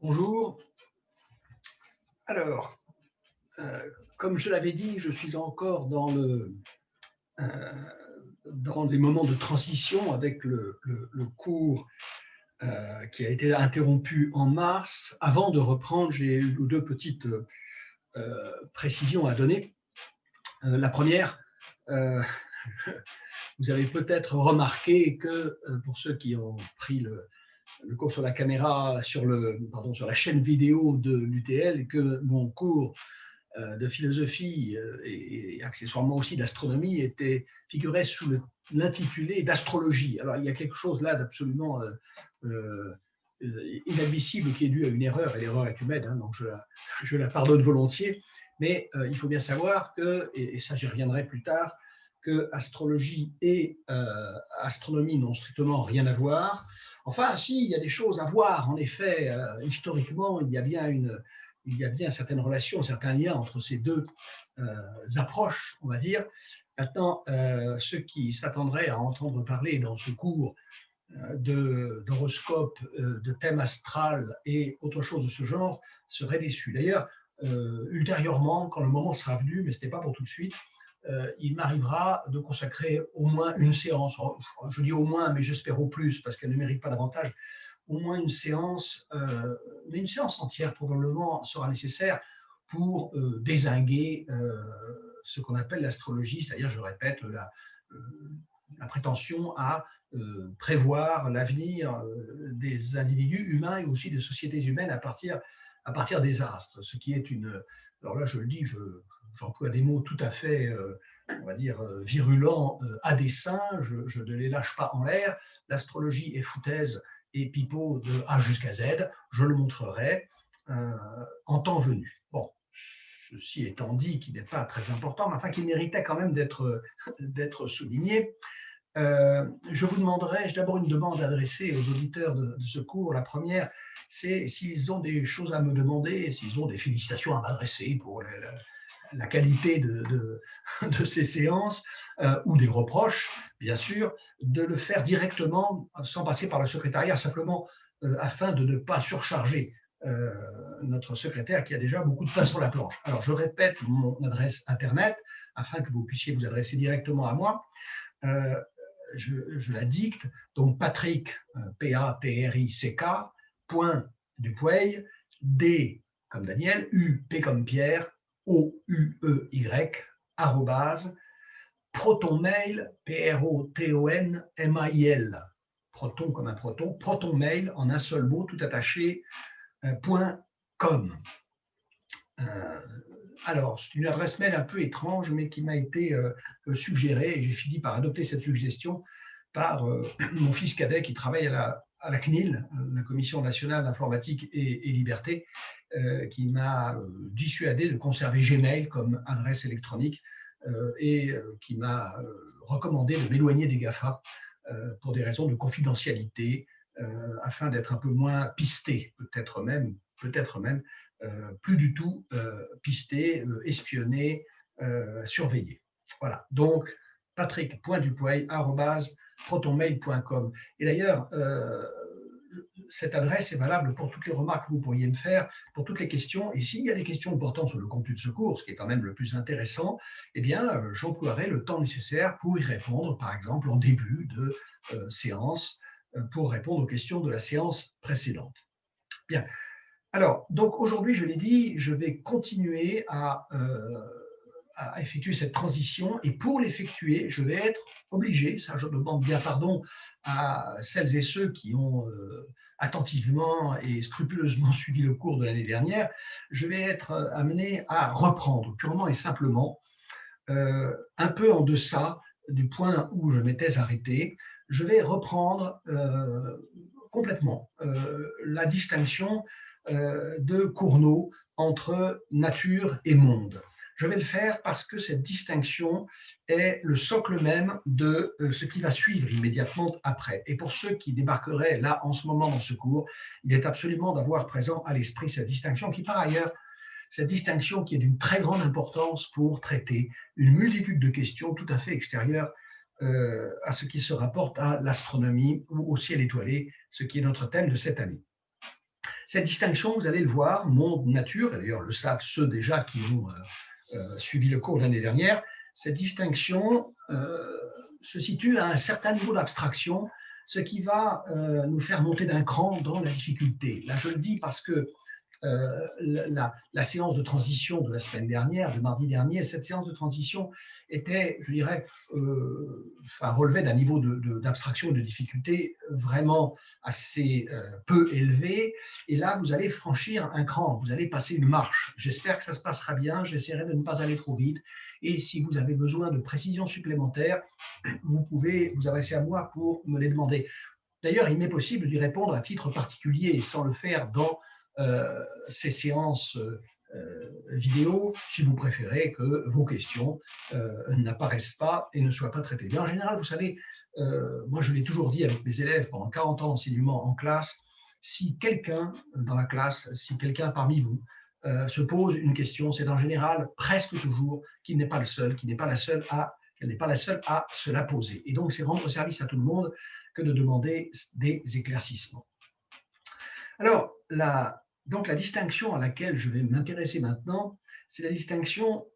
Bonjour. Alors, comme je l'avais dit, je suis encore euh, dans les moments de transition avec le cours qui a été interrompu en mars. Avant de reprendre, j'ai une ou deux petites précisions à donner. La première, euh, vous avez peut-être remarqué que pour ceux qui ont pris le cours sur la caméra, sur la chaîne vidéo de l'UTL, que mon cours de philosophie et accessoirement aussi d'astronomie figurait sous l'intitulé d'astrologie. Alors il y a quelque chose là d'absolument inadmissible qui est dû à une erreur, et l'erreur est humaine, hein, donc je la pardonne volontiers, mais il faut bien savoir que, et ça j'y reviendrai plus tard, que astrologie et astronomie n'ont strictement rien à voir. Enfin, si, il y a des choses à voir, en effet, historiquement, il y a bien certaines relations, certains liens entre ces deux approches, on va dire. Maintenant, ceux qui s'attendraient à entendre parler dans ce cours d'horoscope, de thème astral et autre chose de ce genre seraient déçus. D'ailleurs, ultérieurement, quand le moment sera venu, mais ce n'est pas pour tout de suite, il m'arrivera de consacrer au moins une séance, je dis au moins, mais j'espère au plus, parce qu'elle ne mérite pas davantage, au moins une séance, mais une séance entière probablement sera nécessaire pour dézinguer ce qu'on appelle l'astrologie, c'est-à-dire, je répète, la prétention à prévoir l'avenir des individus humains et aussi des sociétés humaines à partir des astres, ce qui est une... Alors là, je le dis, j'emploie des mots tout à fait, on va dire, virulents à dessein, je ne les lâche pas en l'air. L'astrologie est foutaise et pipeau de A jusqu'à Z, je le montrerai en temps venu. Bon, ceci étant dit, qui n'est pas très important, mais enfin qui méritait quand même d'être souligné. Je vous demanderai, j'ai d'abord une demande adressée aux auditeurs de ce cours. La première, c'est s'ils ont des choses à me demander, s'ils ont des félicitations à m'adresser pour la qualité de ces séances, ou des reproches, bien sûr, de le faire directement, sans passer par le secrétariat, simplement afin de ne pas surcharger notre secrétaire qui a déjà beaucoup de pain sur la planche. Alors, je répète mon adresse Internet afin que vous puissiez vous adresser directement à moi. Euh, je la dicte, donc Patrick, Patrick, point Dupuey, D comme Daniel, U, P comme Pierre, O-U-E-Y, arrobase, protonmail, Protonmail, proton comme un proton, protonmail en un seul mot, tout attaché, point com. Alors, c'est une adresse mail un peu étrange, mais qui m'a été suggérée, et j'ai fini par adopter cette suggestion par mon fils cadet qui travaille à la CNIL, la Commission nationale d'informatique et liberté, qui m'a dissuadé de conserver Gmail comme adresse électronique et qui m'a recommandé de m'éloigner des GAFA pour des raisons de confidentialité, afin d'être un peu moins pisté, peut-être même plus du tout pisté, espionné, surveillé. Voilà, donc patrick.dupuy@protonmail.com. Et d'ailleurs, cette adresse est valable pour toutes les remarques que vous pourriez me faire, pour toutes les questions. Et s'il y a des questions portant sur le contenu de ce cours, ce qui est quand même le plus intéressant, eh bien, j'emploierai le temps nécessaire pour y répondre, par exemple en début de séance, pour répondre aux questions de la séance précédente. Bien. Alors, donc aujourd'hui, je l'ai dit, je vais continuer à effectuer cette transition et pour l'effectuer, je vais être obligé, ça je demande bien pardon à celles et ceux qui ont attentivement et scrupuleusement suivi le cours de l'année dernière, je vais être amené à reprendre purement et simplement un peu en deçà du point où je m'étais arrêté. Je vais reprendre complètement la distinction de Cournot entre nature et monde. Je vais le faire parce que cette distinction est le socle même de ce qui va suivre immédiatement après. Et pour ceux qui débarqueraient là en ce moment dans ce cours, il est absolument d'avoir présent à l'esprit cette distinction qui, par ailleurs, cette distinction qui est d'une très grande importance pour traiter une multitude de questions tout à fait extérieures à ce qui se rapporte à l'astronomie ou au ciel étoilé, ce qui est notre thème de cette année. Cette distinction, vous allez le voir, monde-nature, et d'ailleurs le savent ceux déjà qui ont suivi le cours l'année dernière, cette distinction se situe à un certain niveau d'abstraction, ce qui va nous faire monter d'un cran dans la difficulté. Là, je le dis parce que la séance de transition de la semaine dernière, de mardi dernier, cette séance de transition était, je dirais, relevait d'un niveau d'abstraction et de difficulté vraiment assez peu élevé. Et là, vous allez franchir un cran, vous allez passer une marche. J'espère que ça se passera bien, j'essaierai de ne pas aller trop vite. Et si vous avez besoin de précisions supplémentaires, vous pouvez vous adresser à moi pour me les demander. D'ailleurs, il m'est possible d'y répondre à titre particulier sans le faire dans ces séances vidéo, si vous préférez que vos questions n'apparaissent pas et ne soient pas traitées. Mais en général, vous savez, moi je l'ai toujours dit avec mes élèves pendant 40 ans d'enseignement en classe, si quelqu'un dans la classe, si quelqu'un parmi vous se pose une question, c'est en général presque toujours qu'il n'est pas le seul, qu'il n'est pas la seule qu'elle n'est pas la seule à se la poser. Et donc, c'est rendre service à tout le monde que de demander des éclaircissements. Alors, donc la distinction à laquelle je vais m'intéresser maintenant, c'est la distinction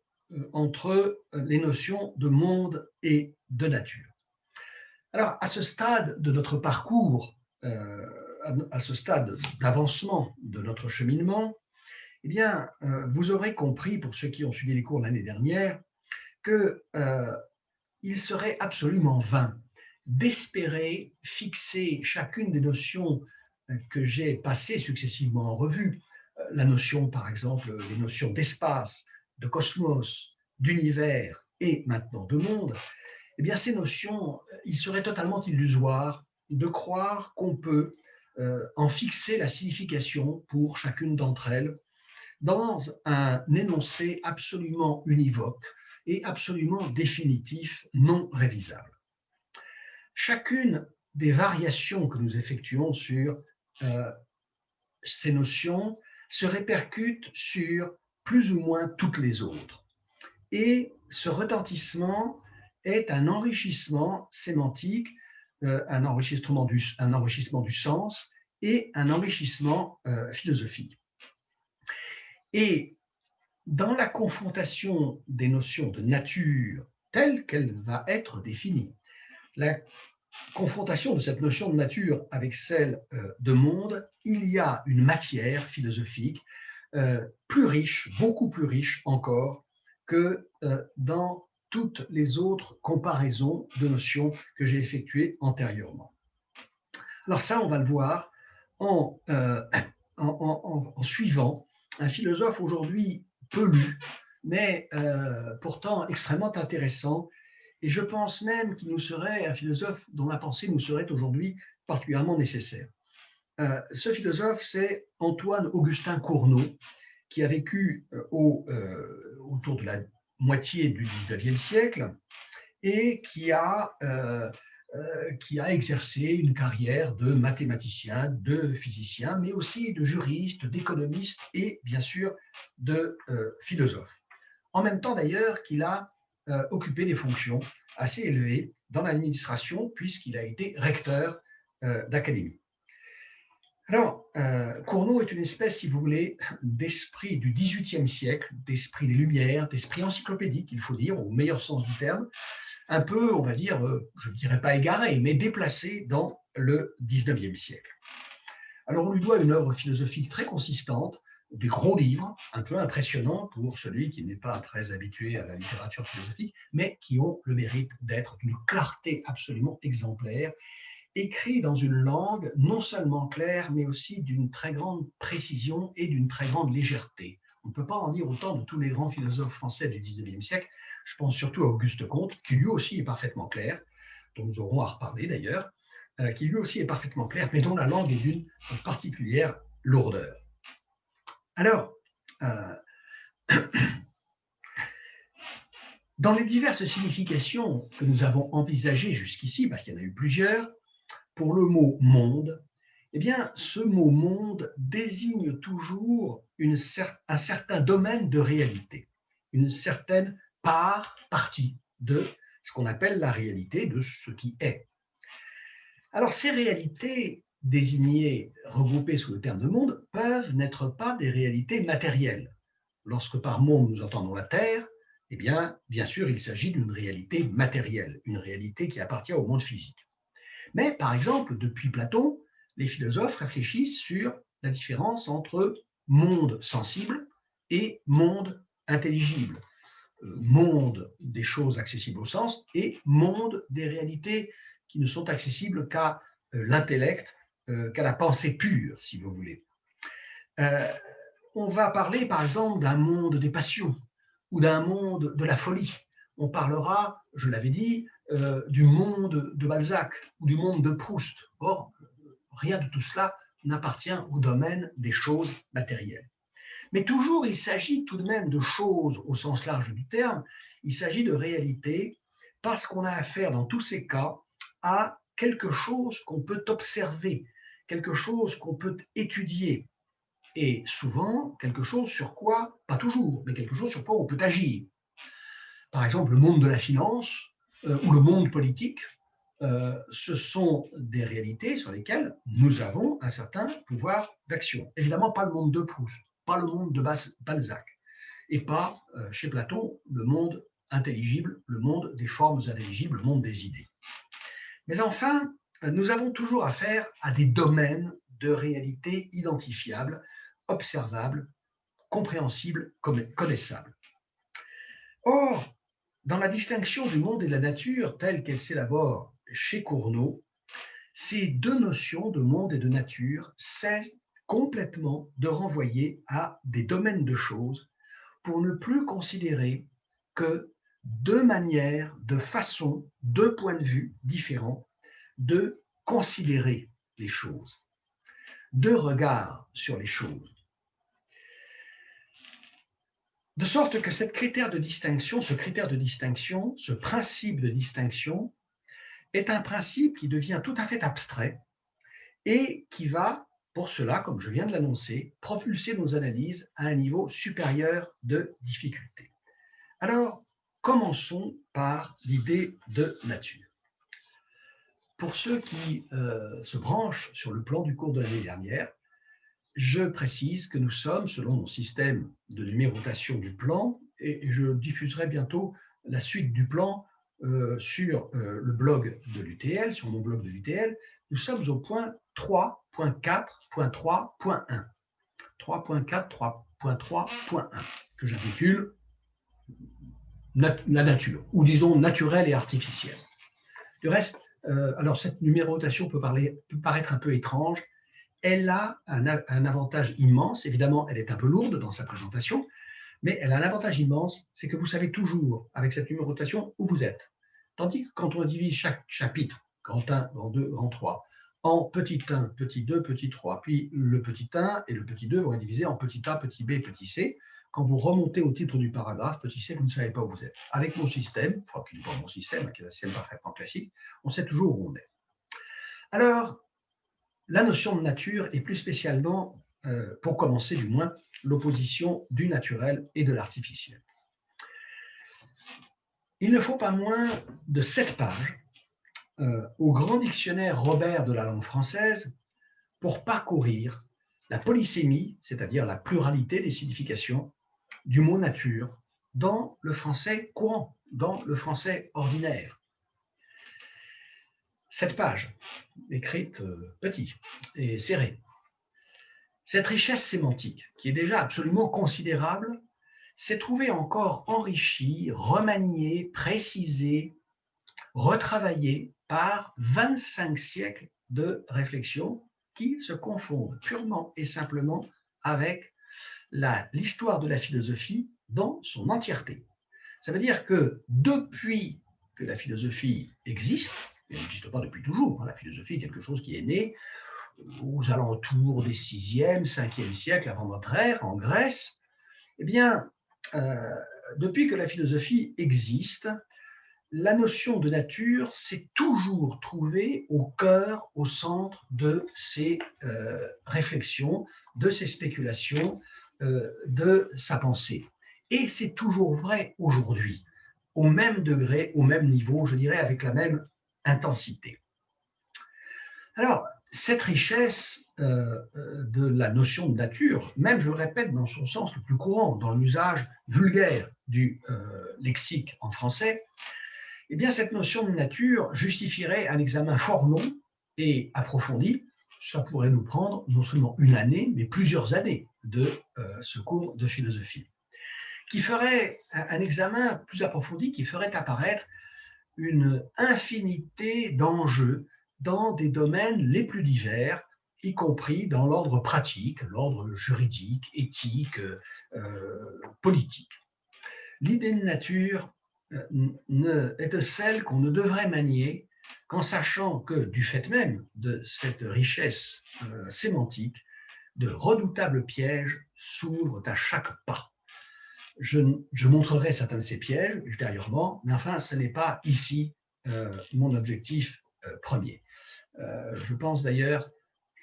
entre les notions de monde et de nature. Alors, à ce stade de notre parcours, à ce stade d'avancement de notre cheminement, eh bien, vous aurez compris, pour ceux qui ont suivi les cours l'année dernière, qu'il serait absolument vain d'espérer fixer chacune des notions que j'ai passées successivement en revue, la notion, par exemple, les notions d'espace, de cosmos, d'univers et maintenant de monde, eh bien, ces notions, il serait totalement illusoire de croire qu'on peut en fixer la signification pour chacune d'entre elles dans un énoncé absolument univoque et absolument définitif, non révisable. Chacune des variations que nous effectuons sur ces notions se répercute sur plus ou moins toutes les autres. Et ce retentissement est un enrichissement sémantique, un enrichissement du sens et un enrichissement philosophique. Et dans la confrontation des notions de nature telle qu'elle va être définie, la confrontation de cette notion de nature avec celle de monde, il y a une matière philosophique plus riche, beaucoup plus riche encore que dans toutes les autres comparaisons de notions que j'ai effectuées antérieurement. Alors ça, on va le voir en suivant un philosophe aujourd'hui peu lu, mais pourtant extrêmement intéressant. Et je pense même qu'il nous serait un philosophe dont la pensée nous serait aujourd'hui particulièrement nécessaire. Ce philosophe, c'est Antoine-Augustin Cournot, qui a vécu autour de la moitié du XIXe siècle et qui a exercé une carrière de mathématicien, de physicien, mais aussi de juriste, d'économiste et bien sûr de philosophe. En même temps d'ailleurs qu'il a occupé des fonctions assez élevées dans l'administration puisqu'il a été recteur d'académie. Alors, Cournot est une espèce, si vous voulez, d'esprit du XVIIIe siècle, d'esprit des Lumières, d'esprit encyclopédique, il faut dire, au meilleur sens du terme, un peu, on va dire, je ne dirais pas égaré, mais déplacé dans le XIXe siècle. Alors, on lui doit une œuvre philosophique très consistante, des gros livres, un peu impressionnants pour celui qui n'est pas très habitué à la littérature philosophique, mais qui ont le mérite d'être d'une clarté absolument exemplaire, écrits dans une langue non seulement claire, mais aussi d'une très grande précision et d'une très grande légèreté. On ne peut pas en dire autant de tous les grands philosophes français du XIXe siècle. Je pense surtout à Auguste Comte, qui lui aussi est parfaitement clair, dont nous aurons à reparler d'ailleurs, qui lui aussi est parfaitement clair, mais dont la langue est d'une particulière lourdeur. Alors, dans les diverses significations que nous avons envisagées jusqu'ici, parce qu'il y en a eu plusieurs, pour le mot monde, eh bien, ce mot monde désigne toujours un certain domaine de réalité, une certaine partie de ce qu'on appelle la réalité, de ce qui est. Alors, ces réalités désignés, regroupés sous le terme de monde, peuvent n'être pas des réalités matérielles. Lorsque par monde nous entendons la Terre, eh bien sûr, il s'agit d'une réalité matérielle, une réalité qui appartient au monde physique. Mais par exemple, depuis Platon, les philosophes réfléchissent sur la différence entre monde sensible et monde intelligible, monde des choses accessibles au sens et monde des réalités qui ne sont accessibles qu'à l'intellect, qu'à la pensée pure, si vous voulez. On va parler par exemple d'un monde des passions ou d'un monde de la folie. On parlera, je l'avais dit, du monde de Balzac ou du monde de Proust. Or, rien de tout cela n'appartient au domaine des choses matérielles. Mais toujours, il s'agit tout de même de choses au sens large du terme, il s'agit de réalité parce qu'on a affaire dans tous ces cas à quelque chose qu'on peut observer, quelque chose qu'on peut étudier, et souvent quelque chose sur quoi, pas toujours, mais quelque chose sur quoi on peut agir. Par exemple, le monde de la finance ou le monde politique, ce sont des réalités sur lesquelles nous avons un certain pouvoir d'action. Évidemment, pas le monde de Proust, pas le monde de Balzac, et pas, chez Platon, le monde intelligible, le monde des formes intelligibles, le monde des idées. Mais enfin, nous avons toujours affaire à des domaines de réalité identifiables, observables, compréhensibles, connaissables. Or, dans la distinction du monde et de la nature telle qu'elle s'élabore chez Cournot, ces deux notions de monde et de nature cessent complètement de renvoyer à des domaines de choses pour ne plus considérer que deux manières, deux façons, deux points de vue différents de considérer les choses, deux regards sur les choses. De sorte que ce critère de distinction, ce principe de distinction, est un principe qui devient tout à fait abstrait et qui va, pour cela, comme je viens de l'annoncer, propulser nos analyses à un niveau supérieur de difficulté. Alors, commençons par l'idée de nature. Pour ceux qui se branchent sur le plan du cours de l'année dernière, je précise que nous sommes, selon mon système de numérotation du plan, et je diffuserai bientôt la suite du plan sur le blog de l'UTL, sur mon blog de l'UTL, nous sommes au point 3.4.3.1. 3.4.3.1, que j'intitule la nature, ou disons naturelle et artificielle. Du reste, alors cette numérotation peut paraître un peu étrange. Elle a un avantage immense. Évidemment, elle est un peu lourde dans sa présentation, mais elle a un avantage immense, c'est que vous savez toujours, avec cette numérotation, où vous êtes. Tandis que quand on divise chaque chapitre, grand 1, grand 2, grand 3, en petit 1, petit 2, petit 3, puis le petit 1 et le petit 2 vont être divisés en petit a, petit b, petit c. Quand vous remontez au titre du paragraphe, petit c, vous ne savez pas où vous êtes. Avec mon système, enfin, qui n'est pas mon système, qui est un système parfaitement classique, on sait toujours où on est. Alors, la notion de nature et plus spécialement, pour commencer du moins, l'opposition du naturel et de l'artificiel. Il ne faut pas moins de 7 pages au grand dictionnaire Robert de la langue française pour parcourir la polysémie, c'est-à-dire la pluralité des significations du mot nature dans le français courant, dans le français ordinaire. 7 pages, écrites petit et serrées. Cette richesse sémantique, qui est déjà absolument considérable, s'est trouvée encore enrichie, remaniée, précisée, retravaillée par 25 siècles de réflexion qui se confondent purement et simplement avec l'histoire de la philosophie dans son entièreté. Ça veut dire que depuis que la philosophie existe, elle n'existe pas depuis toujours, la philosophie est quelque chose qui est né aux alentours des 6e, 5e siècles avant notre ère, en Grèce, eh bien, depuis que la philosophie existe, la notion de nature s'est toujours trouvée au cœur, au centre de ces réflexions, de ces spéculations, de sa pensée. Et c'est toujours vrai aujourd'hui, au même degré, au même niveau, je dirais, avec la même intensité. Alors, cette richesse de la notion de nature, même, je le répète, dans son sens le plus courant, dans l'usage vulgaire du lexique en français, eh bien, cette notion de nature justifierait un examen fort long et approfondi. Ça pourrait nous prendre non seulement une année, mais plusieurs années de ce cours de philosophie, qui ferait un examen plus approfondi, qui ferait apparaître une infinité d'enjeux dans des domaines les plus divers, y compris dans l'ordre pratique, l'ordre juridique, éthique, politique. L'idée de nature est de celle qu'on ne devrait manier qu'en sachant que, du fait même de cette richesse sémantique, de redoutables pièges s'ouvrent à chaque pas. Je montrerai certains de ces pièges ultérieurement, mais enfin, ce n'est pas ici mon objectif premier. Je pense d'ailleurs,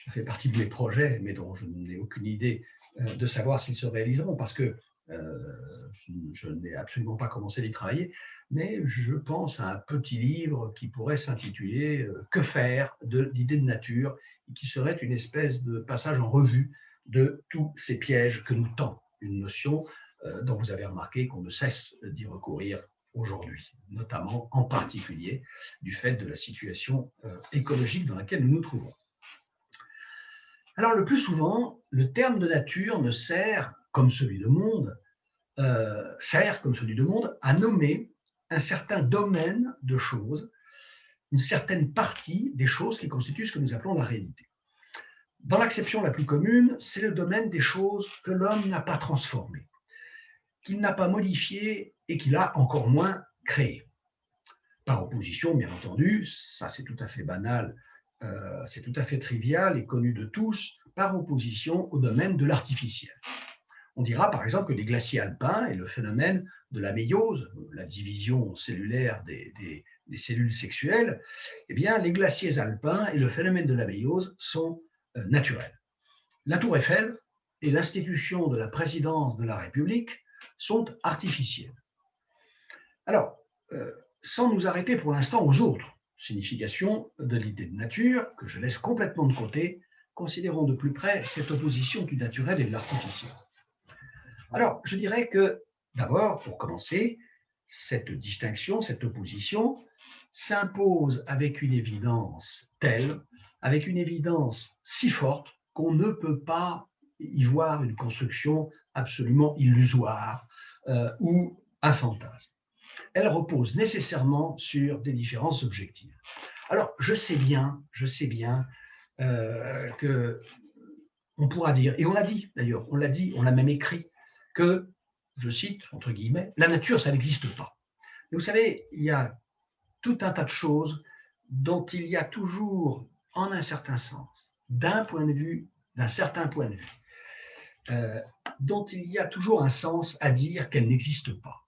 ça fait partie de mes projets, mais dont je n'ai aucune idée de savoir s'ils se réaliseront, parce que je n'ai absolument pas commencé d'y travailler, mais je pense à un petit livre qui pourrait s'intituler « Que faire de l'idée de nature ?» et qui serait une espèce de passage en revue de tous ces pièges que nous tend une notion dont vous avez remarqué qu'on ne cesse d'y recourir aujourd'hui, notamment en particulier du fait de la situation écologique dans laquelle nous nous trouvons. Alors le plus souvent, le terme de nature ne sert, comme celui de monde, à nommer un certain domaine de choses, une certaine partie des choses qui constituent ce que nous appelons la réalité. Dans l'acception la plus commune, c'est le domaine des choses que l'homme n'a pas transformées, qu'il n'a pas modifiées et qu'il a encore moins créées. Par opposition, bien entendu, ça c'est tout à fait banal, c'est tout à fait trivial et connu de tous, par opposition au domaine de l'artificiel. On dira par exemple que les glaciers alpins et le phénomène de la méiose, la division cellulaire des cellules sexuelles, eh bien, les glaciers alpins et le phénomène de la méiose sont naturels. La Tour Eiffel et l'institution de la présidence de la République sont artificielles. Alors, sans nous arrêter pour l'instant aux autres significations de l'idée de nature, que je laisse complètement de côté, considérons de plus près cette opposition du naturel et de l'artificiel. Alors, je dirais que, d'abord, pour commencer, cette distinction, cette opposition s'impose avec une évidence telle, avec une évidence si forte qu'on ne peut pas y voir une construction absolument illusoire ou un fantasme. Elle repose nécessairement sur des différences objectives. Alors, je sais bien que on pourra dire, et on l'a dit d'ailleurs, on l'a même écrit, que, je cite, entre guillemets, la nature, ça n'existe pas. Mais vous savez, il y a tout un tas de choses dont il y a toujours, en un certain sens, d'un certain point de vue, dont il y a toujours un sens à dire qu'elle n'existe pas.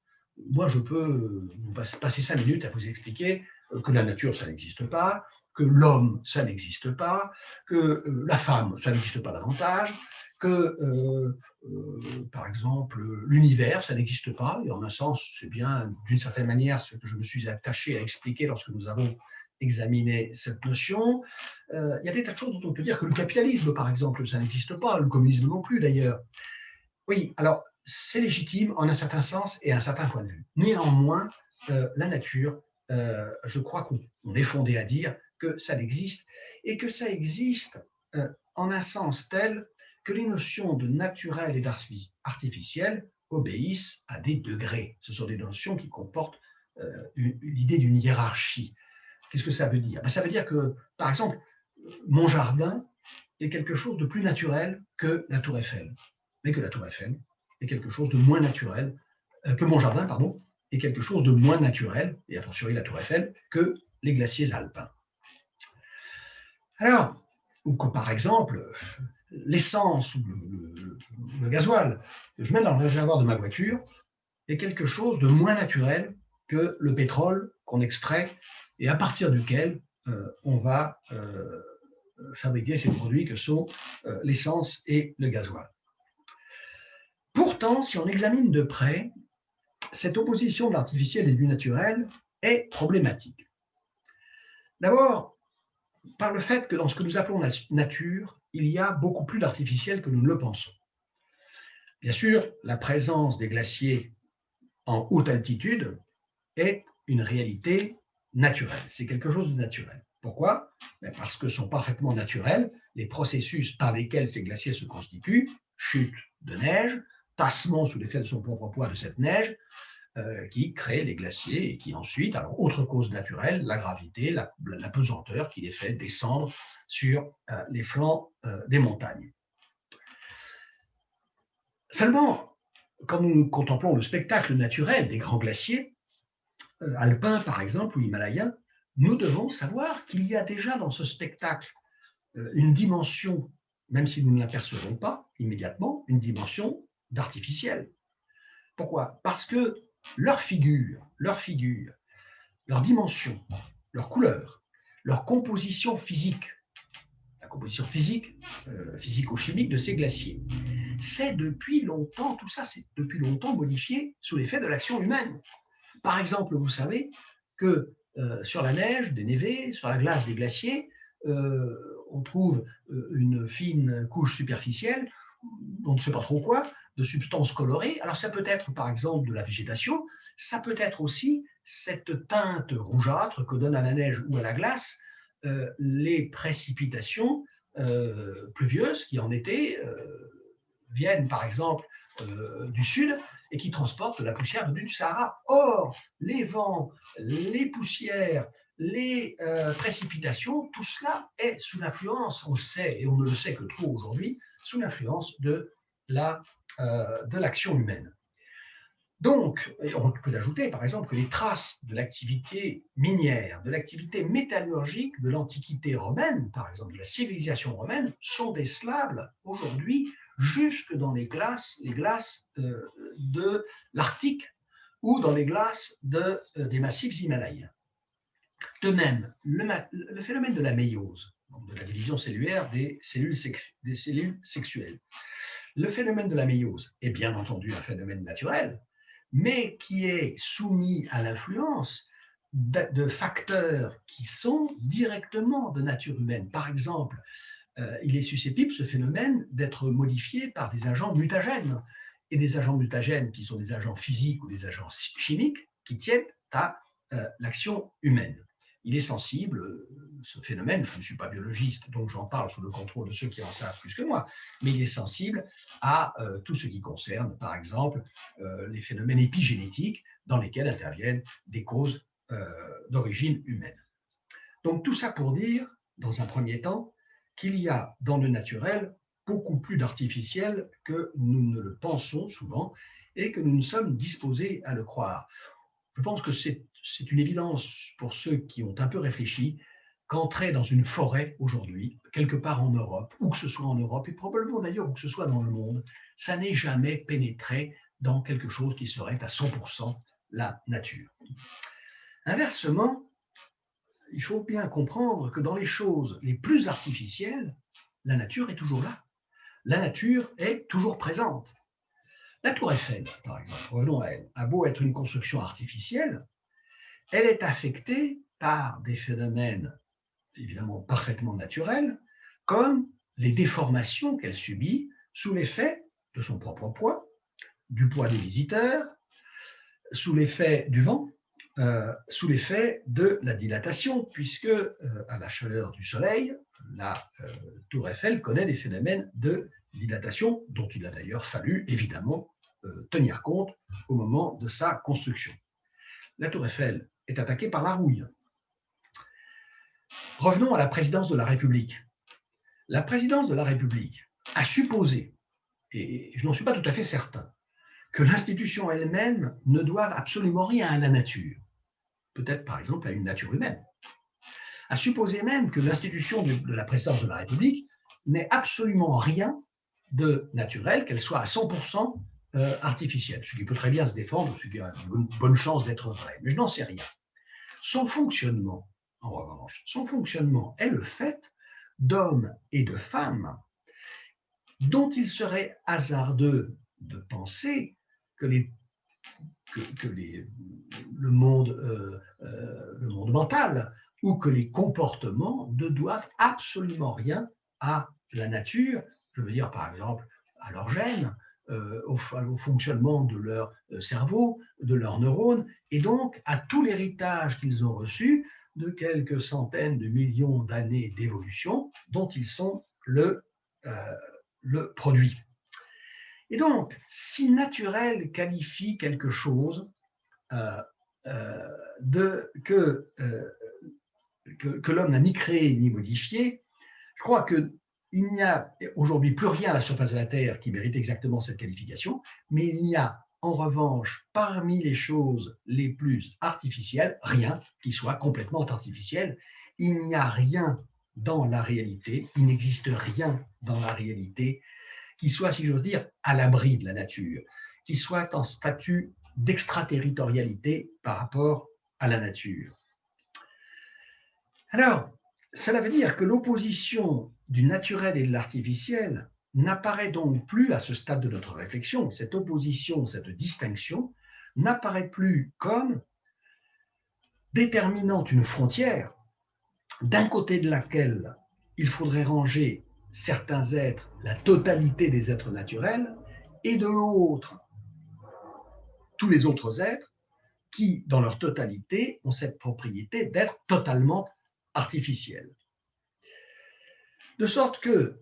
Moi, je peux vous passer 5 minutes à vous expliquer que la nature, ça n'existe pas, que l'homme, ça n'existe pas, que la femme, ça n'existe pas davantage, que, par exemple, l'univers, ça n'existe pas. Et en un sens, c'est bien, d'une certaine manière, ce que je me suis attaché à expliquer lorsque nous avons examiné cette notion. Il y a des tas de choses dont on peut dire que le capitalisme, par exemple, ça n'existe pas, le communisme non plus, d'ailleurs. Oui, alors, c'est légitime en un certain sens et à un certain point de vue. Néanmoins, la nature, je crois qu'on est fondé à dire que ça existe et que ça existe en un sens tel que les notions de naturel et d'artificiel obéissent à des degrés. Ce sont des notions qui comportent l'idée d'une hiérarchie. Qu'est-ce que ça veut dire? Ça veut dire que, par exemple, mon jardin est quelque chose de plus naturel que la Tour Eiffel, mais que la Tour Eiffel est quelque chose de moins naturel, que mon jardin, pardon, est quelque chose de moins naturel, et a fortiori la Tour Eiffel, que les glaciers alpins. Alors, ou que par exemple, l'essence ou le gasoil que je mets dans le réservoir de ma voiture est quelque chose de moins naturel que le pétrole qu'on extrait et à partir duquel on va fabriquer ces produits que sont l'essence et le gasoil. Pourtant, si on examine de près, cette opposition de l'artificiel et du naturel est problématique. D'abord, par le fait que dans ce que nous appelons nature, il y a beaucoup plus d'artificiel que nous ne le pensons. Bien sûr, la présence des glaciers en haute altitude est une réalité naturelle. C'est quelque chose de naturel. Pourquoi? Parce que sont parfaitement naturels les processus par lesquels ces glaciers se constituent, chute de neige, tassement sous l'effet de son propre poids de cette neige, qui crée les glaciers et qui ensuite, alors autre cause naturelle, la gravité, la pesanteur qui les fait descendre sur les flancs des montagnes. Seulement, quand nous contemplons le spectacle naturel des grands glaciers, alpins par exemple ou himalayens, nous devons savoir qu'il y a déjà dans ce spectacle une dimension, même si nous ne l'apercevons pas immédiatement, une dimension d'artificiel. Pourquoi? Parce que leur figure, leur dimension, leur couleur, leur composition physique, la composition physique, physico-chimique de ces glaciers, c'est depuis longtemps, tout ça c'est depuis longtemps modifié sous l'effet de l'action humaine. Par exemple, vous savez que sur la neige des névés, sur la glace des glaciers, on trouve une fine couche superficielle, on ne sait pas trop quoi, de substances colorées. Alors ça peut être par exemple de la végétation, ça peut être aussi cette teinte rougeâtre que donne à la neige ou à la glace les précipitations pluvieuses qui en été viennent par exemple du sud et qui transportent la poussière venue du Sahara. Or, les vents, les poussières, les précipitations, tout cela est sous l'influence, on le sait et on ne le sait que trop aujourd'hui, sous l'influence de l'action humaine. Donc, on peut ajouter par exemple que les traces de l'activité minière, de l'activité métallurgique de l'Antiquité romaine, par exemple de la civilisation romaine, sont décelables aujourd'hui jusque dans les glaces de l'Arctique ou dans les glaces des massifs himalayens. De même, le phénomène de la méiose, de la division cellulaire des cellules sexuelles, le phénomène de la méiose est bien entendu un phénomène naturel, mais qui est soumis à l'influence de facteurs qui sont directement de nature humaine. Par exemple, il est susceptible, ce phénomène, d'être modifié par des agents mutagènes. Et des agents mutagènes qui sont des agents physiques ou des agents chimiques qui tiennent à l'action humaine. Il est sensible, ce phénomène, je ne suis pas biologiste, donc j'en parle sous le contrôle de ceux qui en savent plus que moi, mais il est sensible à tout ce qui concerne, par exemple, les phénomènes épigénétiques dans lesquels interviennent des causes d'origine humaine. Donc tout ça pour dire, dans un premier temps, qu'il y a dans le naturel beaucoup plus d'artificiel que nous ne le pensons souvent et que nous ne sommes disposés à le croire. Je pense que c'est une évidence pour ceux qui ont un peu réfléchi qu'entrer dans une forêt aujourd'hui, quelque part en Europe, où que ce soit en Europe, et probablement d'ailleurs où que ce soit dans le monde, ça n'est jamais pénétré dans quelque chose qui serait à 100% la nature. Inversement, il faut bien comprendre que dans les choses les plus artificielles, la nature est toujours là. La nature est toujours présente. La tour Eiffel, par exemple, revenons à elle, a beau être une construction artificielle, elle est affectée par des phénomènes évidemment parfaitement naturels, comme les déformations qu'elle subit sous l'effet de son propre poids, du poids des visiteurs, sous l'effet du vent, sous l'effet de la dilatation, puisque à la chaleur du soleil, la tour Eiffel connaît des phénomènes de dilatation dont il a d'ailleurs fallu évidemment tenir compte au moment de sa construction. La tour Eiffel est attaquée par la rouille. Revenons à la présidence de la République. La présidence de la République a supposé, et je n'en suis pas tout à fait certain, que l'institution elle-même ne doive absolument rien à la nature, peut-être par exemple à une nature humaine, a supposé même que l'institution de la présidence de la République n'ait absolument rien de naturel, qu'elle soit à 100% artificielle, ce qui peut très bien se défendre, ce qui a une bonne chance d'être vrai, mais je n'en sais rien. Son fonctionnement, en revanche, son fonctionnement est le fait d'hommes et de femmes dont il serait hasardeux de penser que le monde mental ou que les comportements ne doivent absolument rien à la nature, je veux dire par exemple à leur gène, au fonctionnement de leur cerveau, de leurs neurones, et donc à tout l'héritage qu'ils ont reçu de quelques centaines de millions d'années d'évolution dont ils sont le produit. Et donc, si naturel qualifie quelque chose euh, que l'homme n'a ni créé ni modifié, je crois qu'il n'y a aujourd'hui plus rien à la surface de la Terre qui mérite exactement cette qualification, mais il n'y a en revanche parmi les choses les plus artificielles, rien qui soit complètement artificiel. Il n'y a rien dans la réalité, il n'existe rien dans la réalité qui soit, si j'ose dire, à l'abri de la nature, qui soit en statut d'extraterritorialité par rapport à la nature. Alors, cela veut dire que l'opposition du naturel et de l'artificiel n'apparaît donc plus à ce stade de notre réflexion, cette opposition, cette distinction n'apparaît plus comme déterminant une frontière d'un côté de laquelle il faudrait ranger certains êtres, la totalité des êtres naturels, et de l'autre, tous les autres êtres qui, dans leur totalité, ont cette propriété d'être totalement artificiels. De sorte que,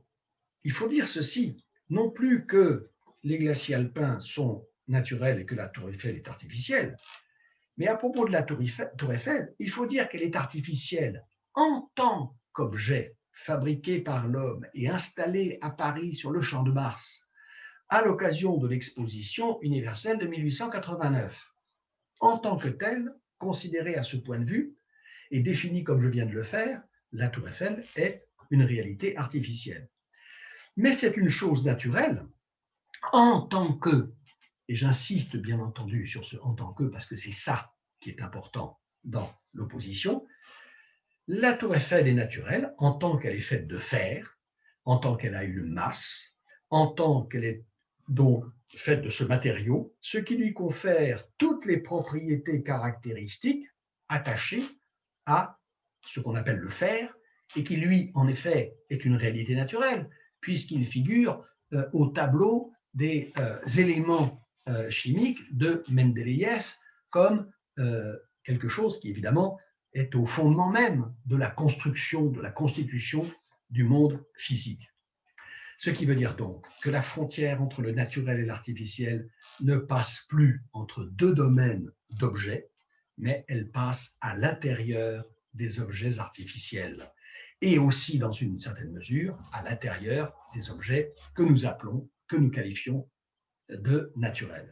il faut dire ceci, non plus que les glaciers alpins sont naturels et que la tour Eiffel est artificielle, mais à propos de la tour Eiffel, il faut dire qu'elle est artificielle en tant qu'objet fabriqué par l'homme et installé à Paris sur le Champ de Mars à l'occasion de l'exposition universelle de 1889. En tant que telle, considérée à ce point de vue et définie comme je viens de le faire, la tour Eiffel est une réalité artificielle. Mais c'est une chose naturelle en tant que, et j'insiste bien entendu sur ce en tant que, parce que c'est ça qui est important dans l'opposition, la tour Eiffel est naturelle en tant qu'elle est faite de fer, en tant qu'elle a une masse, en tant qu'elle est donc faite de ce matériau, ce qui lui confère toutes les propriétés caractéristiques attachées à ce qu'on appelle le fer, et qui lui, en effet, est une réalité naturelle, puisqu'il figure au tableau des éléments chimiques de Mendeleïev comme quelque chose qui, évidemment, est au fondement même de la construction, de la constitution du monde physique. Ce qui veut dire donc que la frontière entre le naturel et l'artificiel ne passe plus entre deux domaines d'objets, mais elle passe à l'intérieur des objets artificiels et aussi, dans une certaine mesure, à l'intérieur des objets que nous appelons, que nous qualifions de naturels.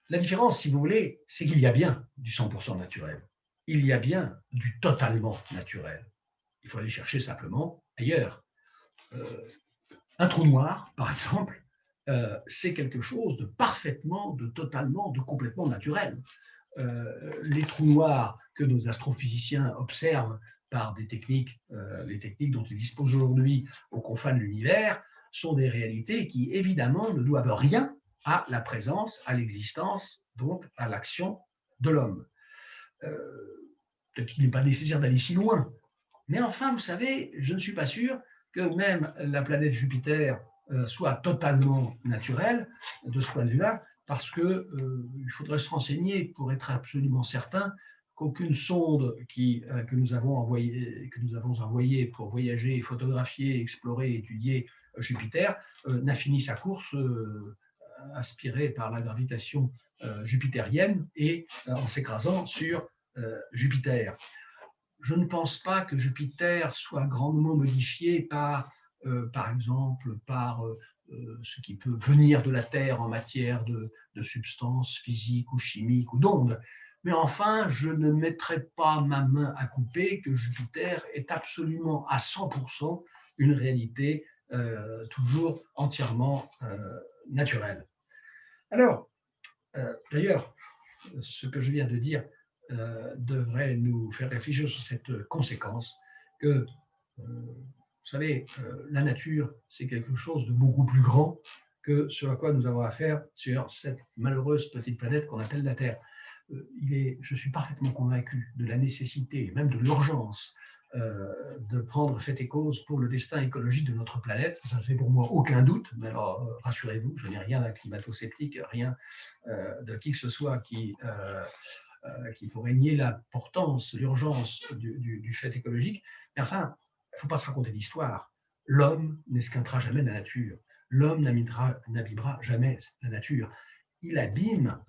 La différence, si vous voulez, c'est qu'il y a bien du 100% naturel. Il y a bien du totalement naturel. Il faut aller chercher simplement ailleurs. Un trou noir, par exemple, c'est quelque chose de parfaitement, de totalement, de complètement naturel. Les trous noirs que nos astrophysiciens observent par des techniques, les techniques dont ils disposent aujourd'hui aux confins de l'univers, sont des réalités qui, évidemment, ne doivent rien à la présence, à l'existence, donc à l'action de l'homme. Peut-être qu'il n'est pas nécessaire d'aller si loin, mais enfin, vous savez, je ne suis pas sûr que même la planète Jupiter soit totalement naturelle de ce point de vue-là, parce qu'il faudrait se renseigner pour être absolument certain qu'aucune sonde que nous avons envoyée pour voyager, photographier, explorer, étudier Jupiter n'a fini sa course aspirée par la gravitation jupitérienne et en s'écrasant sur Jupiter. Je ne pense pas que Jupiter soit grandement modifié par exemple, par ce qui peut venir de la Terre en matière de substances physiques ou chimiques ou d'ondes. Mais enfin, je ne mettrai pas ma main à couper que Jupiter est absolument à 100% une réalité toujours entièrement naturelle. Alors, d'ailleurs, ce que je viens de dire devrait nous faire réfléchir sur cette conséquence que, vous savez, la nature, c'est quelque chose de beaucoup plus grand que ce à quoi nous avons affaire sur cette malheureuse petite planète qu'on appelle la Terre. je suis parfaitement convaincu de la nécessité, et même de l'urgence, de prendre fait et cause pour le destin écologique de notre planète. Ça ne fait pour moi aucun doute, mais alors rassurez-vous, je n'ai rien d'un climato-sceptique, rien de qui que ce soit qui pourrait nier l'importance, l'urgence du fait écologique. Mais enfin, il ne faut pas se raconter d'histoire. L'homme n'esquintera jamais la nature. L'homme n'abîmera jamais la nature. Il abîme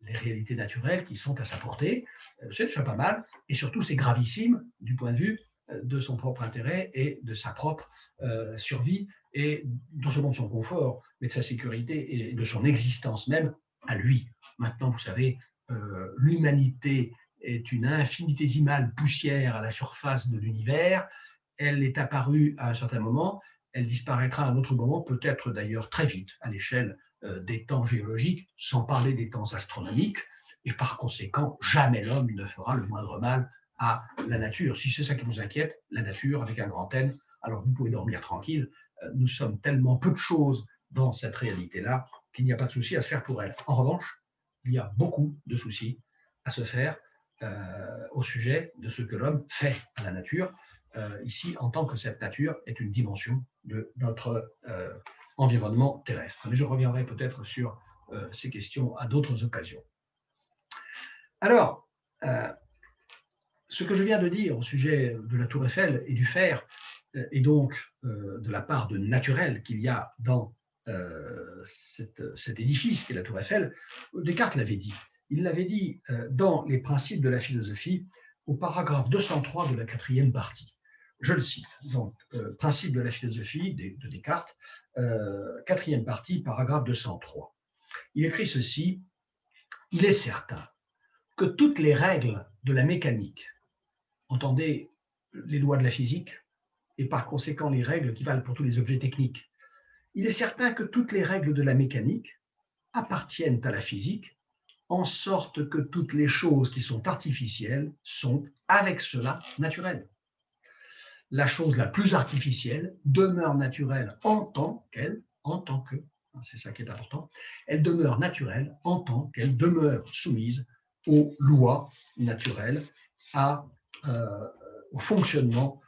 les réalités naturelles qui sont à sa portée. C'est déjà pas mal. Et surtout, c'est gravissime du point de vue de son propre intérêt et de sa propre survie, et non seulement de son confort, mais de sa sécurité et de son existence même à lui. Maintenant, vous savez, l'humanité est une infinitésimale poussière à la surface de l'univers. Elle est apparue à un certain moment, elle disparaîtra à un autre moment, peut-être d'ailleurs très vite à l'échelle des temps géologiques, sans parler des temps astronomiques, et par conséquent, jamais l'homme ne fera le moindre mal à la nature. Si c'est ça qui vous inquiète, la nature avec un grand N, alors vous pouvez dormir tranquille. Nous sommes tellement peu de choses dans cette réalité-là qu'il n'y a pas de souci à se faire pour elle. En revanche, il y a beaucoup de soucis à se faire au sujet de ce que l'homme fait à la nature, ici en tant que cette nature est une dimension de notre environnement terrestre. Mais je reviendrai peut-être sur ces questions à d'autres occasions. Alors, ce que je viens de dire au sujet de la Tour Eiffel et du fer, et donc de la part de naturel qu'il y a dans cet édifice qui est la Tour Eiffel, Descartes l'avait dit. Il l'avait dit dans les principes de la philosophie, au paragraphe 203 de la 4e partie. Je le cite, donc, principe de la philosophie de Descartes, 4e partie, paragraphe 203. Il écrit ceci: il est certain que toutes les règles de la mécanique, entendez les lois de la physique, et par conséquent les règles qui valent pour tous les objets techniques, il est certain que toutes les règles de la mécanique appartiennent à la physique, en sorte que toutes les choses qui sont artificielles sont, avec cela, naturelles. La chose la plus artificielle demeure naturelle en tant que, c'est ça qui est important, elle demeure naturelle en tant qu'elle demeure soumise aux lois naturelles, au fonctionnement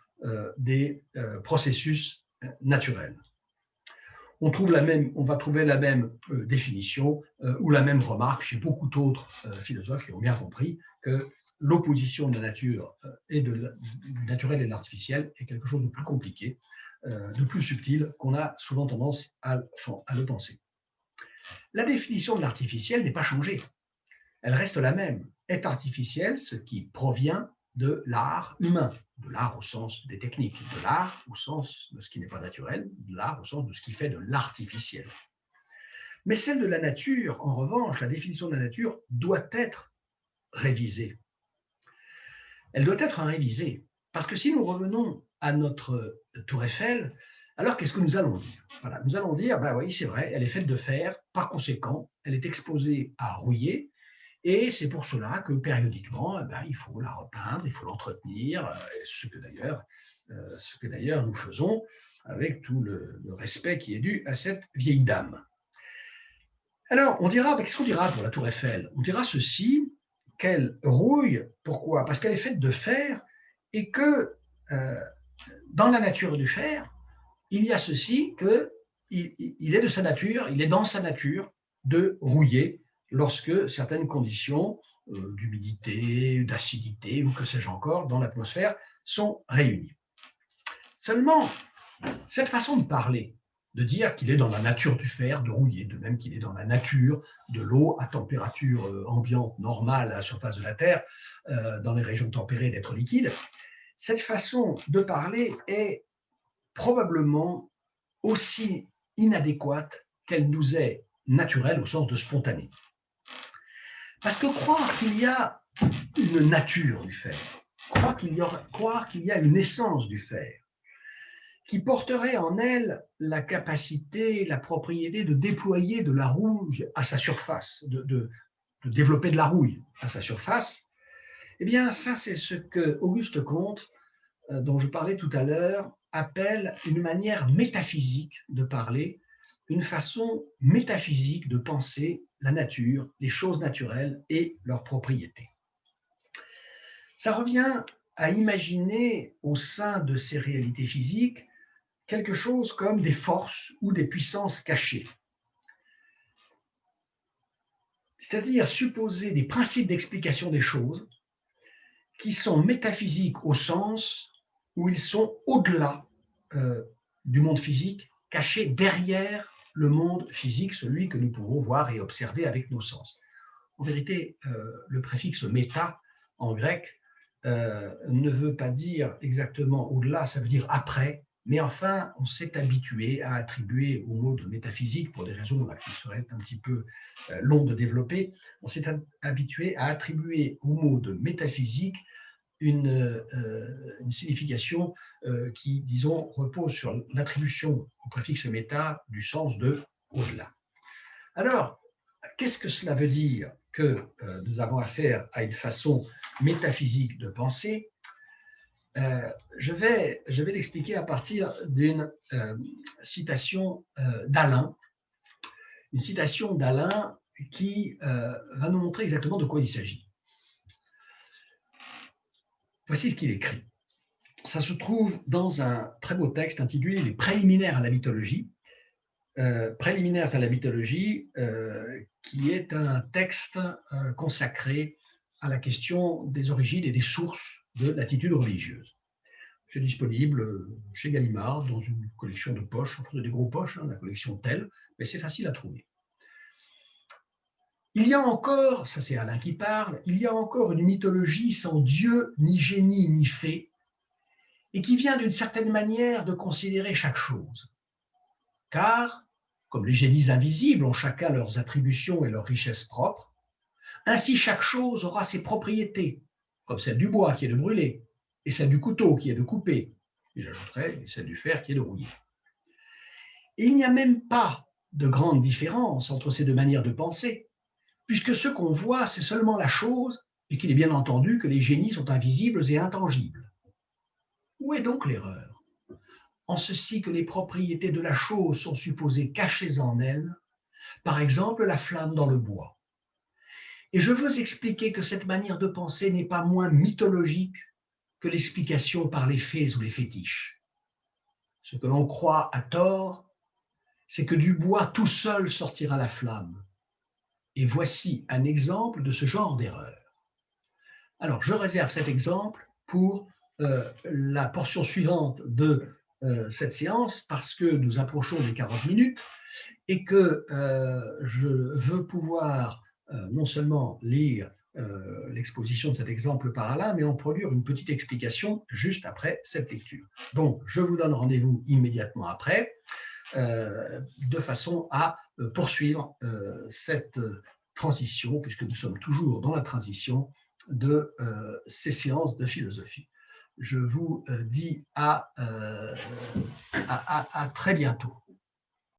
des processus naturels. On va trouver la même définition ou la même remarque chez beaucoup d'autres philosophes qui ont bien compris que l'opposition de la nature et du naturel et de l'artificiel est quelque chose de plus compliqué, de plus subtil, qu'on a souvent tendance à le penser. La définition de l'artificiel n'est pas changée. Elle reste la même. Est artificiel ce qui provient de l'art humain, de l'art au sens des techniques, de l'art au sens de ce qui n'est pas naturel, de l'art au sens de ce qui fait de l'artificiel. Mais celle de la nature, en revanche, la définition de la nature doit être révisée. Elle doit être révisée, parce que si nous revenons à notre Tour Eiffel, alors qu'est-ce que nous allons dire? Voilà, nous allons dire, ben oui, c'est vrai, elle est faite de fer, par conséquent, elle est exposée à rouiller, et c'est pour cela que périodiquement, il faut la repeindre, il faut l'entretenir, ce que d'ailleurs nous faisons avec tout le respect qui est dû à cette vieille dame. Alors, on dira, qu'est-ce qu'on dira pour la Tour Eiffel? On dira ceci, qu'elle rouille. Pourquoi? Parce qu'elle est faite de fer et que dans la nature du fer, il y a ceci, qu'il est de sa nature, il est dans sa nature de rouiller lorsque certaines conditions d'humidité, d'acidité ou que sais-je encore dans l'atmosphère sont réunies. Seulement, cette façon de parler, de dire qu'il est dans la nature du fer de rouiller, de même qu'il est dans la nature de l'eau à température ambiante normale à la surface de la Terre, dans les régions tempérées d'être liquide, cette façon de parler est probablement aussi inadéquate qu'elle nous est naturelle au sens de spontané. Parce que croire qu'il y a une nature du fer, croire qu'il y a une essence du fer, qui porterait en elle la capacité, la propriété de déployer de la rouille à sa surface, de développer de la rouille à sa surface, eh bien ça c'est ce que Auguste Comte, dont je parlais tout à l'heure, appelle une manière métaphysique de parler, une façon métaphysique de penser la nature, les choses naturelles et leurs propriétés. Ça revient à imaginer au sein de ces réalités physiques quelque chose comme des forces ou des puissances cachées. C'est-à-dire supposer des principes d'explication des choses qui sont métaphysiques au sens où ils sont au-delà du monde physique, cachés derrière le monde physique, celui que nous pouvons voir et observer avec nos sens. En vérité, le préfixe méta en grec ne veut pas dire exactement au-delà, ça veut dire après, mais enfin, on s'est habitué à attribuer au mot de métaphysique, pour des raisons là, qui seraient un petit peu longues de développer, on s'est habitué à attribuer au mot de métaphysique une signification qui, disons, repose sur l'attribution au préfixe méta du sens de au-delà. Alors, qu'est-ce que cela veut dire que nous avons affaire à une façon métaphysique de penser? Je vais l'expliquer à partir d'une citation d'Alain, une citation d'Alain qui va nous montrer exactement de quoi il s'agit. Voici ce qu'il écrit. Ça se trouve dans un très beau texte intitulé « Les préliminaires à la mythologie ». Préliminaires à la mythologie, qui est un texte consacré à la question des origines et des sources de l'attitude religieuse. C'est disponible chez Gallimard dans une collection de poches, enfin des gros poches, la collection telle, mais c'est facile à trouver. Il y a encore, ça c'est Alain qui parle, il y a encore une mythologie sans dieu, ni génie, ni fée, et qui vient d'une certaine manière de considérer chaque chose. Car, comme les génies invisibles ont chacun leurs attributions et leurs richesses propres, ainsi chaque chose aura ses propriétés, comme celle du bois qui est de brûler, et celle du couteau qui est de couper, et j'ajouterais celle du fer qui est de rouiller. Et il n'y a même pas de grande différence entre ces deux manières de penser, puisque ce qu'on voit, c'est seulement la chose, et qu'il est bien entendu que les génies sont invisibles et intangibles. Où est donc l'erreur? En ceci que les propriétés de la chose sont supposées cachées en elle, par exemple la flamme dans le bois. Et je veux expliquer que cette manière de penser n'est pas moins mythologique que l'explication par les fées ou les fétiches. Ce que l'on croit à tort, c'est que du bois tout seul sortira la flamme. Et voici un exemple de ce genre d'erreur. Alors, je réserve cet exemple pour la portion suivante de cette séance parce que nous approchons des 40 minutes et que je veux pouvoir non seulement lire l'exposition de cet exemple par là, mais en produire une petite explication juste après cette lecture. Donc, je vous donne rendez-vous immédiatement après, de façon à poursuivre cette transition, puisque nous sommes toujours dans la transition de ces séances de philosophie. Je vous dis à très bientôt.